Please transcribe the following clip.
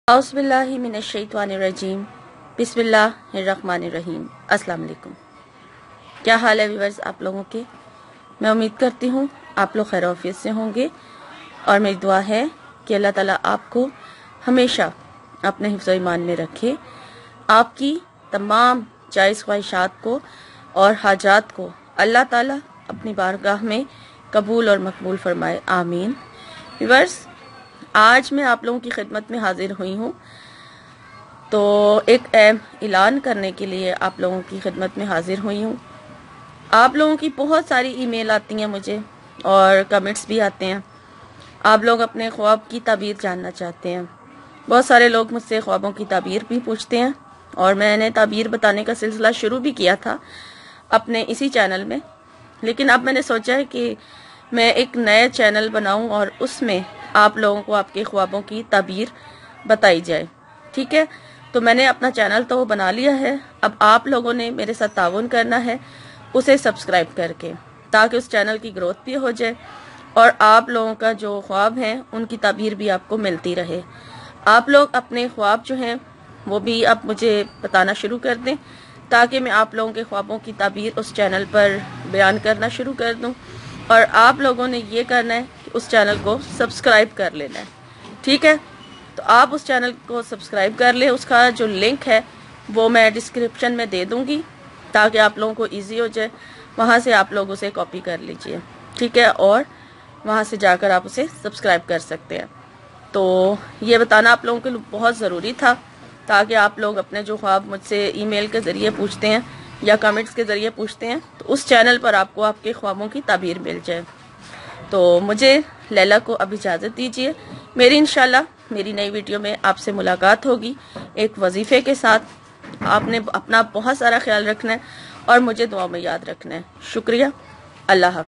औज़ुबिल्लाहि मिनश्शैतानिर्रजीम बिस्मिल्लाहिर्रहमानिर्रहीम। अस्सलाम वालेकुम। क्या हाल है व्यूअर्स आप लोगों के? मैं उम्मीद करती हूँ आप लोग खैर आफियत से होंगे और मेरी दुआ है कि अल्लाह ताला आपको हमेशा अपने हिफ्ज़ व ईमान में रखे, आपकी तमाम जायज़ ख्वाहिशात को और हाजात को अल्लाह ताला अपनी बारगाह में कबूल और मकबूल फरमाए, आमीन। व्यूअर्स, आज मैं आप लोगों की खिदमत में हाजिर हुई हूँ तो एक अहम ऐलान करने के लिए आप लोगों की खिदमत में हाजिर हुई हूँ। आप लोगों की बहुत सारी ईमेल आती हैं मुझे और कमेंट्स भी आते हैं। आप लोग अपने ख्वाब की ताबीर जानना चाहते हैं। बहुत सारे लोग मुझसे ख्वाबों की ताबीर भी पूछते हैं और मैंने ताबीर बताने का सिलसिला शुरू भी किया था अपने इसी चैनल में, लेकिन अब मैंने सोचा है कि मैं एक नया चैनल बनाऊं और उसमें आप लोगों को आपके ख्वाबों की ताबीर बताई जाए। ठीक है, तो मैंने अपना चैनल तो बना लिया है, अब आप लोगों ने मेरे साथ ताउन करना है उसे सब्सक्राइब करके, ताकि उस चैनल की ग्रोथ भी हो जाए और आप लोगों का जो ख्वाब है उनकी ताबीर भी आपको मिलती रहे। आप लोग अपने ख्वाब जो हैं वो भी अब मुझे बताना शुरू कर दें, ताकि मैं आप लोगों के ख्वाबों की ताबीर उस चैनल पर बयान करना शुरू कर दूं। और आप लोगों ने ये करना है कि उस चैनल को सब्सक्राइब कर लेना है। ठीक है, तो आप उस चैनल को सब्सक्राइब कर लें। उसका जो लिंक है वो मैं डिस्क्रिप्शन में दे दूंगी, ताकि आप लोगों को इजी हो जाए। वहाँ से आप लोग उसे कॉपी कर लीजिए, ठीक है, और वहाँ से जाकर आप उसे सब्सक्राइब कर सकते हैं। तो ये बताना आप लोगों के लिए बहुत ज़रूरी था, ताकि आप लोग अपने जो ख्वाब मुझसे ईमेल के ज़रिए पूछते हैं या कमेंट्स के ज़रिए पूछते हैं, तो उस चैनल पर आपको आपके ख्वाबों की ताबीर मिल जाए। तो मुझे लैला को अब इजाज़त दीजिए। इंशाल्लाह मेरी नई वीडियो में आपसे मुलाकात होगी एक वजीफ़े के साथ। आपने अपना बहुत सारा ख्याल रखना है और मुझे दुआ में याद रखना है। शुक्रिया। अल्लाह हाफ़िज़।